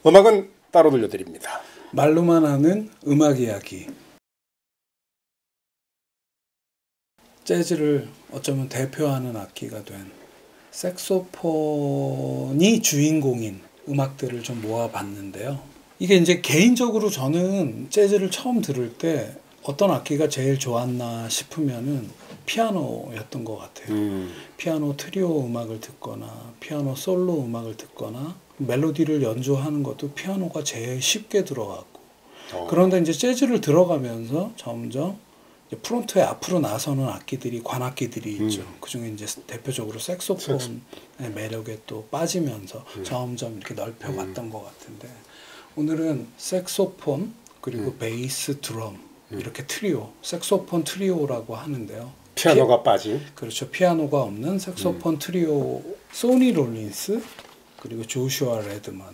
음악은 따로 들려드립니다. 말로만 하는 음악 이야기. 재즈를 어쩌면 대표하는 악기가 된 색소폰이 주인공인 음악들을 좀 모아봤는데요. 이게 이제 개인적으로 저는 재즈를 처음 들을 때 어떤 악기가 제일 좋았나 싶으면은 피아노였던 것 같아요. 피아노 트리오 음악을 듣거나 피아노 솔로 음악을 듣거나 멜로디를 연주하는 것도 피아노가 제일 쉽게 들어갔고, 그런데 이제 재즈를 들어가면서 점점 이제 프론트에 앞으로 나서는 악기들이 관악기들이 있죠. 그중에 이제 대표적으로 색소폰의 매력에 또 빠지면서 점점 이렇게 넓혀갔던 것 같은데, 오늘은 색소폰 그리고 베이스 드럼 이렇게 트리오, 색소폰 트리오라고 하는데요. 피아노가 빠진. 그렇죠. 피아노가 없는 색소폰 트리오, 소니 롤린스, 그리고 조슈아 레드먼,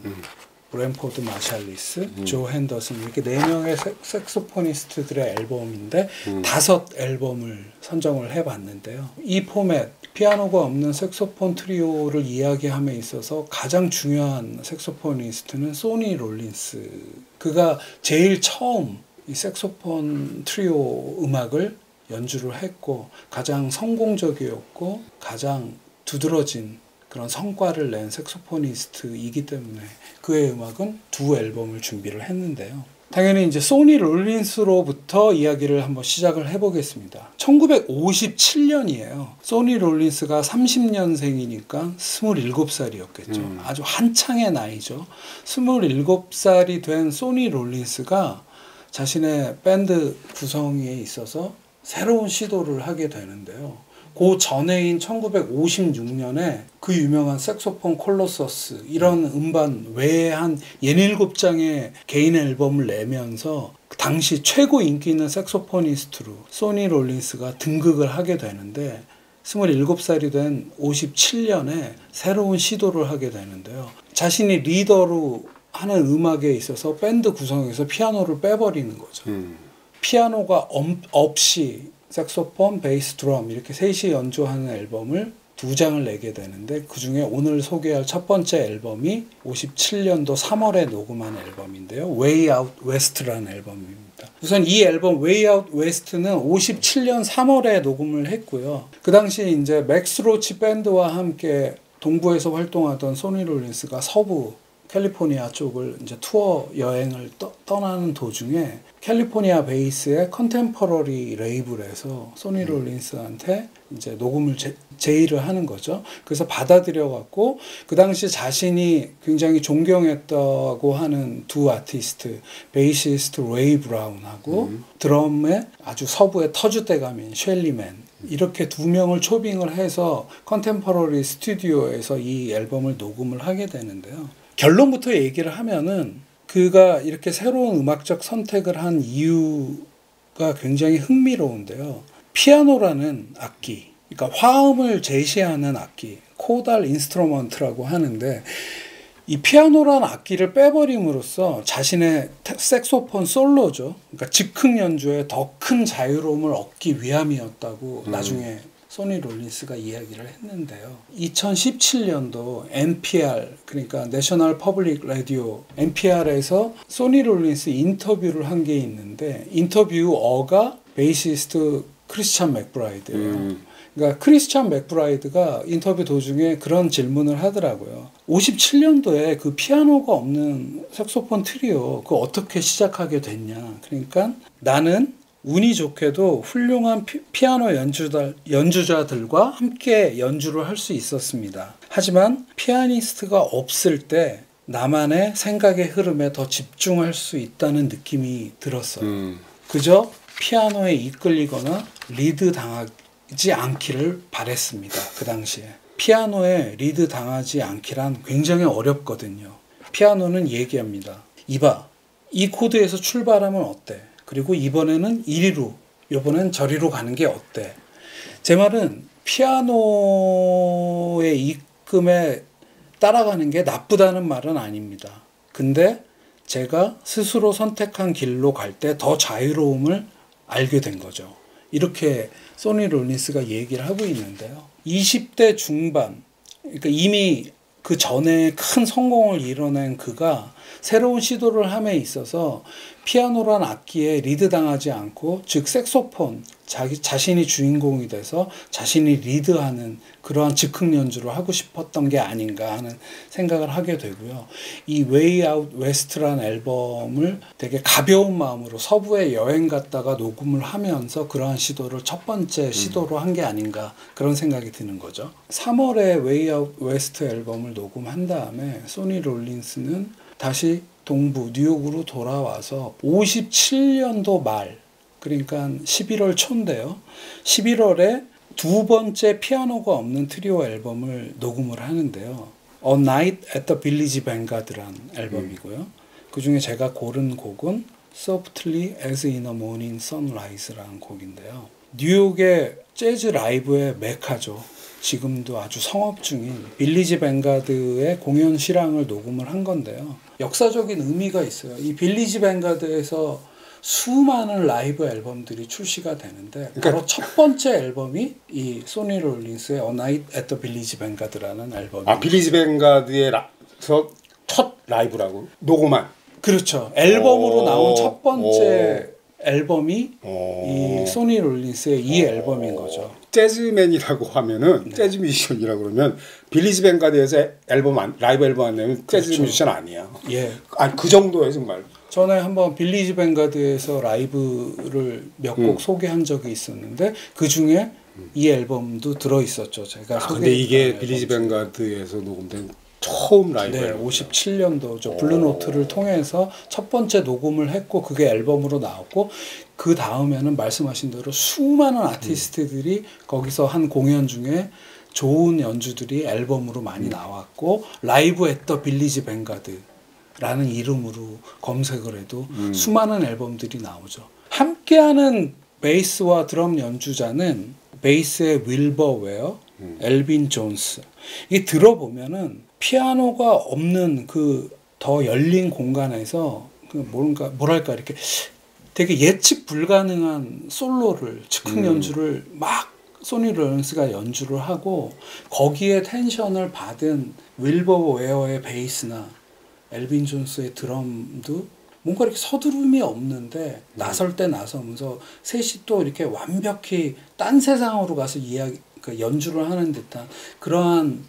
브랜포드 마샬리스, 조 핸더슨, 이렇게 4명의 색소포니스트들의 앨범인데 5앨범을 선정을 해봤는데요. 이 포맷, 피아노가 없는 색소폰 트리오를 이야기함에 있어서 가장 중요한 색소포니스트는 소니 롤린스. 그가 제일 처음 이 색소폰 트리오 음악을 연주를 했고 가장 성공적이었고 가장 두드러진 그런 성과를 낸 색소포니스트이기 때문에 그의 음악은 2앨범을 준비를 했는데요. 당연히 이제 소니 롤린스로부터 이야기를 한번 시작을 해보겠습니다. 1957년이에요. 소니 롤린스가 30년생이니까 27살이었겠죠. 아주 한창의 나이죠. 27살이 된 소니 롤린스가 자신의 밴드 구성에 있어서 새로운 시도를 하게 되는데요. 그 전해인 1956년에 그 유명한 색소폰 콜로서스 이런 음반 외에 한 67장의 개인 앨범을 내면서 당시 최고 인기 있는 색소포니스트로 소니 롤린스가 등극을 하게 되는데, 27살이 된 57년에 새로운 시도를 하게 되는데요. 자신이 리더로 하는 음악에 있어서 밴드 구성에서 피아노를 빼버리는 거죠. 피아노가 없이 색소폰, 베이스, 드럼 이렇게 셋이 연주하는 앨범을 2장을 내게 되는데, 그 중에 오늘 소개할 첫 번째 앨범이 57년도 3월에 녹음한 앨범인데요. Way Out West라는 앨범입니다. 우선 이 앨범 Way Out West는 57년 3월에 녹음을 했고요. 그 당시 이제 맥스 로치 밴드와 함께 동부에서 활동하던 소니 롤린스가 서부 캘리포니아 쪽을 이제 투어 여행을 떠나는 도중에 캘리포니아 베이스의 컨템퍼러리 레이블에서 소니 롤린스한테 이제 녹음을 제의를 하는 거죠. 그래서 받아들여갖고 그 당시 자신이 굉장히 존경했다고 하는 2 아티스트, 베이시스트 레이 브라운하고 드럼의 아주 서부의 터줏대감인 셸리맨, 이렇게 2명을 초빙을 해서 컨템퍼러리 스튜디오에서 이 앨범을 녹음을 하게 되는데요. 결론부터 얘기를 하면은 그가 이렇게 새로운 음악적 선택을 한 이유가 굉장히 흥미로운데요. 피아노라는 악기, 그러니까 화음을 제시하는 악기, 코달 인스트루먼트라고 하는데, 이 피아노라는 악기를 빼버림으로써 자신의 색소폰 솔로죠. 그러니까 즉흥 연주에 더 큰 자유로움을 얻기 위함이었다고 나중에 소니 롤린스가 이야기를 했는데요. 2017년도 NPR, 그러니까 내셔널 퍼블릭 라디오 NPR에서 소니 롤린스 인터뷰를 한 게 있는데, 인터뷰어가 베이시스트 크리스찬 맥브라이드예요. 그러니까 크리스찬 맥브라이드가 인터뷰 도중에 그런 질문을 하더라고요. 57년도에 그 피아노가 없는 색소폰 트리오 그거 어떻게 시작하게 됐냐. 그러니까 나는 운이 좋게도 훌륭한 피아노 연주자들과 함께 연주를 할 수 있었습니다. 하지만 피아니스트가 없을 때 나만의 생각의 흐름에 더 집중할 수 있다는 느낌이 들었어요. 그저 피아노에 이끌리거나 리드 당하지 않기를 바랬습니다. 그 당시에. 피아노에 리드 당하지 않기란 굉장히 어렵거든요. 피아노는 얘기합니다. 이봐, 이 코드에서 출발하면 어때? 그리고 이번에는 이리로, 이번엔 저리로 가는 게 어때? 제 말은 피아노의 이끔에 따라가는 게 나쁘다는 말은 아닙니다. 근데 제가 스스로 선택한 길로 갈 때 더 자유로움을 알게 된 거죠. 이렇게 소니 롤린스가 얘기를 하고 있는데요. 20대 중반, 그러니까 이미 그 전에 큰 성공을 이뤄낸 그가 새로운 시도를 함에 있어서 피아노란 악기에 리드당하지 않고, 즉 색소폰, 자신이 주인공이 돼서 자신이 리드하는 그러한 즉흥 연주를 하고 싶었던 게 아닌가 하는 생각을 하게 되고요. 이 Way Out West라는 앨범을 되게 가벼운 마음으로 서부에 여행 갔다가 녹음을 하면서 그러한 시도를 첫 번째 시도로 한 게 아닌가, 그런 생각이 드는 거죠. 3월에 Way Out West 앨범을 녹음한 다음에 소니 롤린스는 다시 동부 뉴욕으로 돌아와서 57년도 말, 그러니까 11월 초인데요. 11월에 두 번째 피아노가 없는 트리오 앨범을 녹음을 하는데요. A Night at the Village Vanguard라는 앨범이고요. 그 중에 제가 고른 곡은 Softly as in a Morning Sunrise라는 곡인데요. 뉴욕의 재즈 라이브의 메카죠. 지금도 아주 성업 중인 빌리지 뱅가드의 공연 실황을 녹음을 한 건데요. 역사적인 의미가 있어요. 이 빌리지 뱅가드에서 수많은 라이브 앨범들이 출시가 되는데, 바로 첫 번째 앨범이 이 소니 롤린스의 A Night at the Village Vanguard라는 앨범입니다. 아, 빌리지 뱅가드에서 첫 라이브라고? 녹음한? 그렇죠. 앨범으로 나온 첫 번째 앨범이 이 소니 롤린스의 이 앨범인 거죠. 재즈맨이라고 하면은, 재즈 뮤지션이라고 그러면 빌리지 뱅가드에서 라이브 앨범 안 내면 재즈 그렇죠. 뮤지션 아니야. 예. 아니, 그 정도예요, 정말. 전에 한번 빌리지 뱅가드에서 라이브를 몇 곡 소개한 적이 있었는데, 그 중에 이 앨범도 들어 있었죠. 제가 근데 이게 빌리지 뱅가드에서 녹음된 처음 라이브. 네, 57년도죠. 블루노트를 통해서 첫 번째 녹음을 했고, 그게 앨범으로 나왔고, 그 다음에는 말씀하신 대로 수많은 아티스트들이 거기서 한 공연 중에 좋은 연주들이 앨범으로 많이 나왔고, 라이브 앳 더 빌리지 뱅가드라는 이름으로 검색을 해도 수많은 앨범들이 나오죠. 함께하는 베이스와 드럼 연주자는 베이스의 윌버 웨어, 엘빈 존스. 이게 들어보면은 피아노가 없는 그 더 열린 공간에서 그 뭐랄까 이렇게 되게 예측 불가능한 솔로를, 즉흥 연주를 막 소니 롤린스가 연주를 하고, 거기에 텐션을 받은 윌버 웨어의 베이스나 엘빈 존스의 드럼도 뭔가 이렇게 서두름이 없는데 나설 때 나서면서 셋이 또 이렇게 완벽히 딴 세상으로 가서 연주를 하는 듯한 그러한,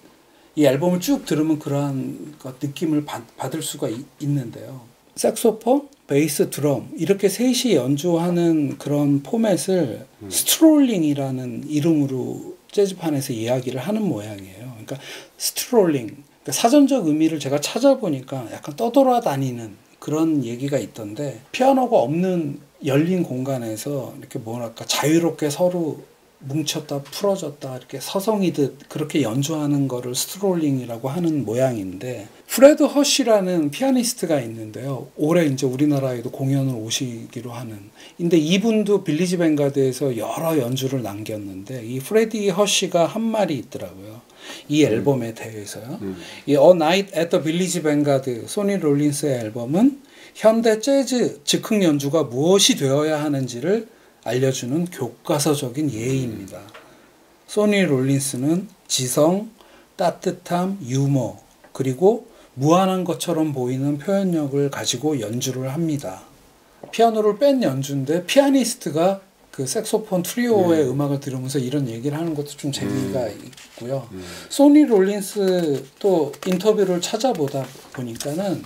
이 앨범을 쭉 들으면 그러한 느낌을 받을 수가 있는데요. 색소폰, 베이스, 드럼 이렇게 셋이 연주하는 그런 포맷을 스트롤링이라는 이름으로 재즈판에서 이야기를 하는 모양이에요. 그러니까 스트롤링, 그러니까 사전적 의미를 제가 찾아보니까 약간 떠돌아다니는 그런 얘기가 있던데, 피아노가 없는 열린 공간에서 이렇게 뭐랄까 자유롭게 서로 뭉쳤다 풀어졌다 이렇게 서성이듯 그렇게 연주하는 거를 스트롤링이라고 하는 모양인데, 프레드 허쉬라는 피아니스트가 있는데요. 올해 이제 우리나라에도 공연을 오시기로 하는. 근데 이분도 빌리지 뱅가드에서 여러 연주를 남겼는데, 이 프레디 허쉬가 한 말이 있더라고요. 이 앨범에 대해서요. 이 A Night at the Village Vanguard, 소니 롤린스의 앨범은 현대 재즈 즉흥 연주가 무엇이 되어야 하는지를 알려주는 교과서적인 예입니다. 소니 롤린스는 지성, 따뜻함, 유머, 그리고 무한한 것처럼 보이는 표현력을 가지고 연주를 합니다. 피아노를 뺀 연주인데 피아니스트가 그 색소폰 트리오의 음악을 들으면서 이런 얘기를 하는 것도 좀 재미가 있고요. 소니 롤린스 또 인터뷰를 찾아보다 보니까는,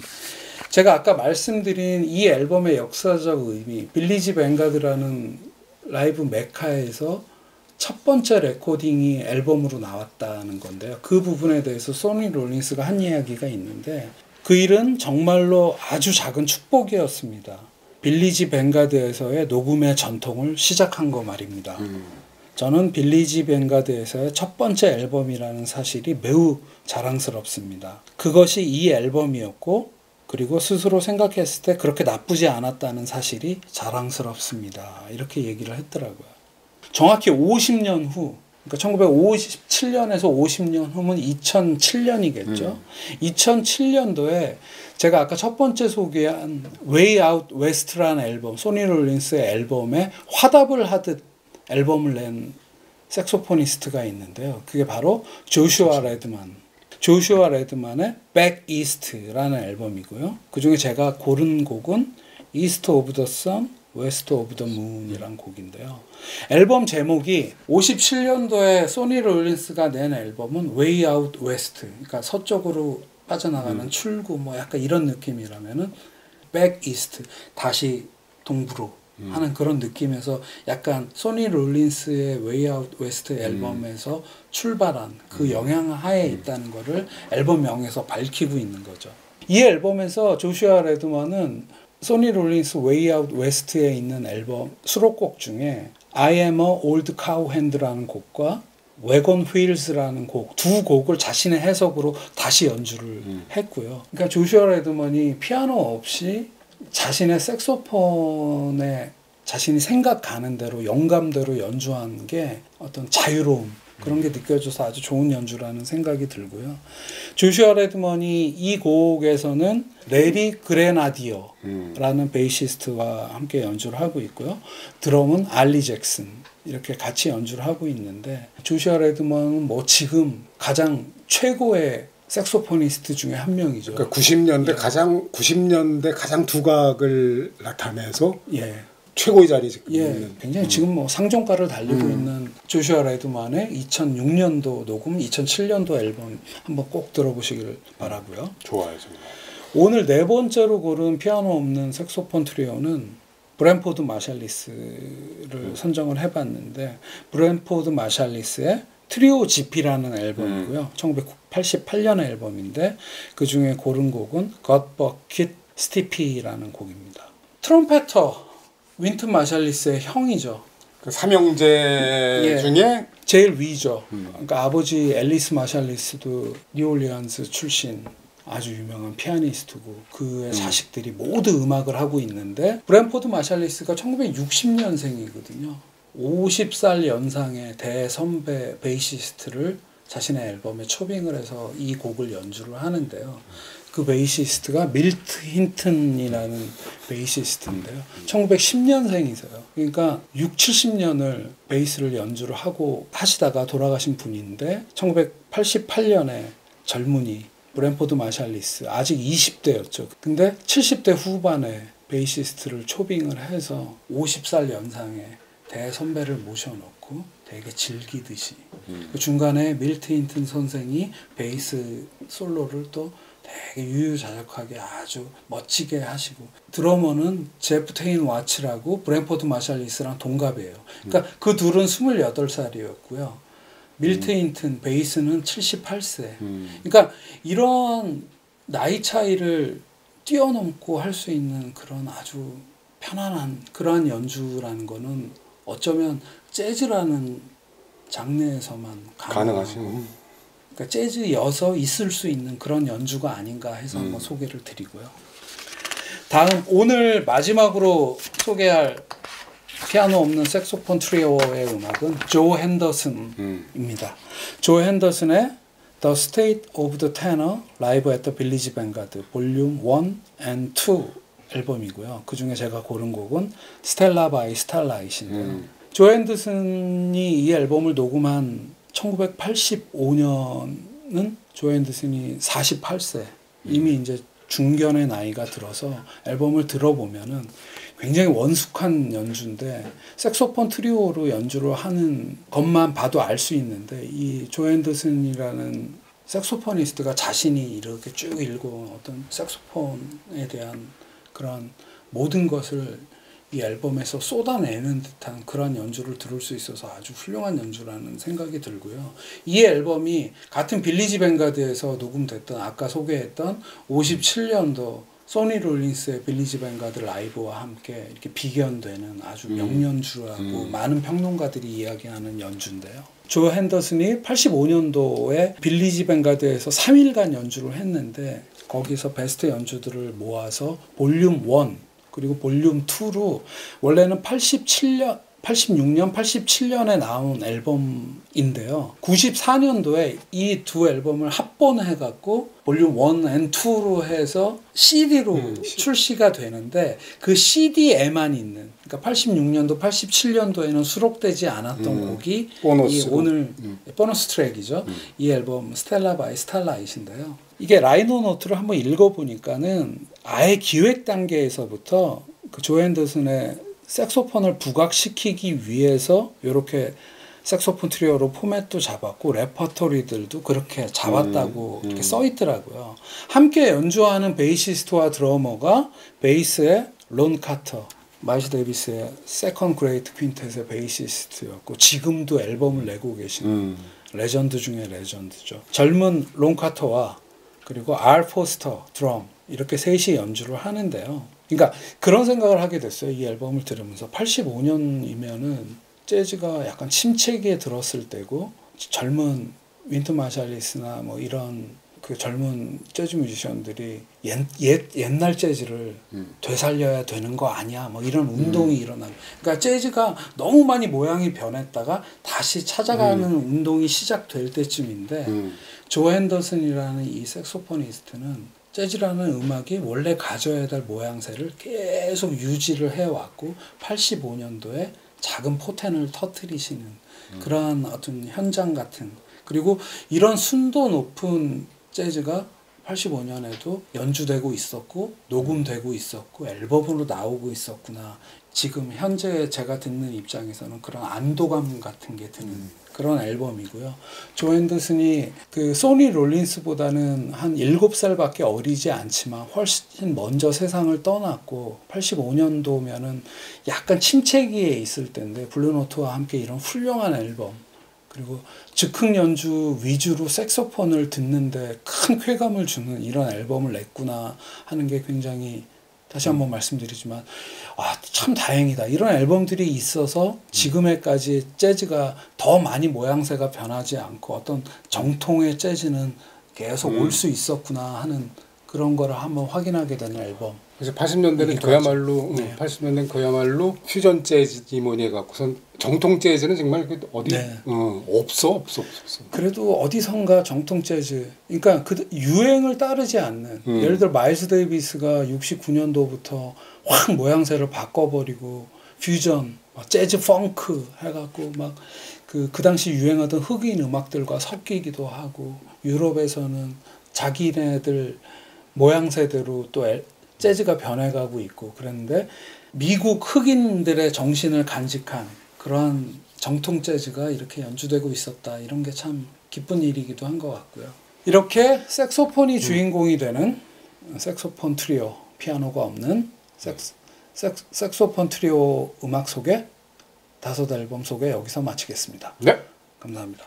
제가 아까 말씀드린 이 앨범의 역사적 의미, 빌리지 뱅가드라는 라이브 메카에서 첫 번째 레코딩이 앨범으로 나왔다는 건데요. 그 부분에 대해서 소니 롤린스가 한 이야기가 있는데, 그 일은 정말로 아주 작은 축복이었습니다. 빌리지 뱅가드에서의 녹음의 전통을 시작한 거 말입니다. 저는 빌리지 뱅가드에서의 첫 번째 앨범이라는 사실이 매우 자랑스럽습니다. 그것이 이 앨범이었고, 그리고 스스로 생각했을 때 그렇게 나쁘지 않았다는 사실이 자랑스럽습니다. 이렇게 얘기를 했더라고요. 정확히 50년 후, 그러니까 1957년에서 50년 후면 2007년이겠죠. 2007년도에 제가 아까 첫 번째 소개한 Way Out West라는 앨범, 소니 롤린스의 앨범에 화답을 하듯 앨범을 낸 색소포니스트가 있는데요. 그게 바로 조슈아 레드만. 조슈아 레드만의 Back East라는 앨범이고요. 그중에 제가 고른 곡은 East of the Sun, West of the Moon이란 곡인데요. 앨범 제목이 57년도에 소니 롤린스가 낸 앨범은 Way Out West, 그러니까 서쪽으로 빠져나가는 출구 뭐 약간 이런 느낌이라면은 Back East, 다시 동부로 하는 그런 느낌에서 약간 소니 롤린스의 Way Out West 앨범에서 출발한 그 영향 하에 있다는 거를 앨범명에서 밝히고 있는 거죠. 이 앨범에서 조슈아 레드먼은 소니 롤린스 Way Out West에 있는 앨범 수록곡 중에 I Am a Old Cowhand라는 곡과 Wagon Wheels라는 곡, 두 곡을 자신의 해석으로 다시 연주를 했고요. 그러니까 조슈아 레드먼이 피아노 없이 자신의 색소폰에 자신이 생각가는 대로 영감대로 연주한 게 어떤 자유로움 그런 게 느껴져서 아주 좋은 연주라는 생각이 들고요. 조슈아 레드먼이 이 곡에서는 레리 그레나디어라는 베이시스트와 함께 연주를 하고 있고요. 드럼은 알리 잭슨 이렇게 같이 연주를 하고 있는데 조슈아 레드먼은 뭐 지금 가장 최고의 색소포니스트 중에 한 명이죠. 그러니까 90년대 가장 두각을 나타내서 최고의 자리에 있는. 굉장히 지금 뭐 상종가를 달리고 있는 조슈아 레드만의 2006년도 녹음, 2007년도 앨범 한번 꼭 들어보시길 바라고요. 좋아요, 정말. 오늘 네 번째로 고른 피아노 없는 색소폰 트리오는 브랜포드 마샬리스를 선정을 해봤는데 브랜포드 마샬리스의 트리오 GP라는 앨범이고요. 1988년의 앨범인데 그 중에 고른 곡은 got bucket stiffy라는 곡입니다. 트럼페터 윈튼 마샬리스의 형이죠. 그 삼형제 중에 제일 위죠. 그러니까 아버지 앨리스 마샬리스도 뉴올리언스 출신 아주 유명한 피아니스트고 그의 자식들이 모두 음악을 하고 있는데 브랜포드 마샬리스가 1960년생이거든요. 50살 연상의 대선배 베이시스트를 자신의 앨범에 초빙을 해서 이 곡을 연주를 하는데요. 그 베이시스트가 밀트 힌튼이라는 베이시스트인데요. 1910년생이세요. 그러니까 6, 70년을 베이스를 연주를 하시다가 돌아가신 분인데 1988년에 젊은이 브랜포드 마샬리스 아직 20대였죠. 근데 70대 후반에 베이시스트를 초빙을 해서 50살 연상의 대선배를 모셔놓고 되게 즐기듯이 그 중간에 밀트 힌튼 선생이 베이스 솔로를 또 되게 유유자적하게 아주 멋지게 하시고 드러머는 제프 테인 와츠라고 브랜포드 마샬리스랑 동갑이에요. 그러니까 그 둘은 28살이었고요. 밀트 힌튼 베이스는 78세. 그러니까 이런 나이 차이를 뛰어넘고 할 수 있는 그런 아주 편안한 그러한 연주라는 거는 어쩌면 재즈라는 장르에서만 가능하신 그러니까 재즈여서 있을 수 있는 그런 연주가 아닌가 해서 한번 소개를 드리고요. 다음 오늘 마지막으로 소개할 피아노 없는 색소폰 트리오의 음악은 조 핸더슨입니다. 조 핸더슨의 The State of the Tenor Live at the Village Vanguard 볼륨 1 and 2 앨범이고요. 그 중에 제가 고른 곡은 스텔라 바이 스타라이트인데요. 조 핸더슨이 이 앨범을 녹음한 1985년은 조 핸더슨이 48세 이미 이제 중견의 나이가 들어서 앨범을 들어보면은 굉장히 원숙한 연주인데 색소폰 트리오로 연주를 하는 것만 봐도 알 수 있는데 이 조 핸더슨이라는 색소포니스트가 자신이 이렇게 쭉 읽어온 어떤 색소폰에 대한 그런 모든 것을 이 앨범에서 쏟아내는 듯한 그런 연주를 들을 수 있어서 아주 훌륭한 연주라는 생각이 들고요. 이 앨범이 같은 빌리지 뱅가드에서 녹음됐던 아까 소개했던 57년도 소니 롤린스의 빌리지 뱅가드 라이브와 함께 이렇게 비견되는 아주 명연주라고 많은 평론가들이 이야기하는 연주인데요. 조 핸더슨이 85년도에 빌리지 뱅가드에서 3일간 연주를 했는데 거기서 베스트 연주들을 모아서 볼륨 1 그리고 볼륨 2로 원래는 88년 86년, 87년에 나온 앨범인데요. 94년도에 이 두 앨범을 합본해갖고 볼륨 1 and 2로 해서 CD로 출시가 되는데 그 CD에만 있는, 그러니까 86년도, 87년도에는 수록되지 않았던 곡이 이 오늘 보너스 트랙이죠. 이 앨범 스텔라 바이 스타라이트인데요. 이게 라이너 노트를 한번 읽어보니까는 아예 기획 단계에서부터 그 조 핸더슨의 색소폰을 부각시키기 위해서 이렇게 색소폰 트리오로 포맷도 잡았고 레퍼토리들도 그렇게 잡았다고 이렇게 써 있더라고요. 함께 연주하는 베이시스트와 드러머가 베이스의 론 카터, 마일스 데이비스의 세컨드 그레이트 퀸텟의 베이시스트였고 지금도 앨범을 내고 계시는 레전드 중에 레전드죠. 젊은 론 카터와 그리고 알 포스터 드럼 이렇게 셋이 연주를 하는데요. 그러니까 그런 생각을 하게 됐어요. 이 앨범을 들으면서 85년이면은 재즈가 약간 침체기에 들었을 때고 젊은 윈튼 마샬리스나 뭐 이런 그 젊은 재즈 뮤지션들이 옛날 재즈를 되살려야 되는 거 아니야? 뭐 이런 운동이 일어나고. 그러니까 재즈가 너무 많이 모양이 변했다가 다시 찾아가는 운동이 시작될 때쯤인데 조 핸더슨이라는 이 색소포니스트는 재즈라는 음악이 원래 가져야 될 모양새를 계속 유지를 해왔고 85년도에 작은 포텐을 터뜨리시는 그러한 어떤 현장 같은, 그리고 이런 순도 높은 재즈가 85년에도 연주되고 있었고 녹음되고 있었고 앨범으로 나오고 있었구나. 지금 현재 제가 듣는 입장에서는 그런 안도감 같은 게 드는 그런 앨범이고요. 조 핸더슨이 그 소니 롤린스보다는 한 7살밖에 어리지 않지만 훨씬 먼저 세상을 떠났고 85년도면은 약간 침체기에 있을 때인데 블루노트와 함께 이런 훌륭한 앨범, 그리고 즉흥 연주 위주로 색소폰을 듣는데 큰 쾌감을 주는 이런 앨범을 냈구나 하는 게 굉장히, 다시 한번 말씀드리지만 참 다행이다. 이런 앨범들이 있어서 지금에까지 재즈가 더 많이 모양새가 변하지 않고 어떤 정통의 재즈는 계속 올 수 있었구나 하는 그런 거를 한번 확인하게 되는 앨범. 그래서 80년대는 그야말로 80년대는 그야말로 퓨전 재즈니 뭐니 해갖고선 정통 재즈는 정말 어디 없어. 그래도 어디선가 정통 재즈, 그러니까 그 유행을 따르지 않는, 예를 들어 마일스 데이비스가 69년도부터 확 모양새를 바꿔버리고 퓨전, 재즈 펑크 해갖고 막 그 당시 유행하던 흑인 음악들과 섞이기도 하고, 유럽에서는 자기네들 모양새대로 또 재즈가 변해가고 있고 그랬는데 미국 흑인들의 정신을 간직한 그러한 정통 재즈가 이렇게 연주되고 있었다. 이런 게 참 기쁜 일이기도 한 것 같고요. 이렇게 색소폰이 주인공이 되는 색소폰 트리오, 피아노가 없는 색소폰 트리오 음악 소개, 5 앨범 소개 여기서 마치겠습니다. 네. 감사합니다.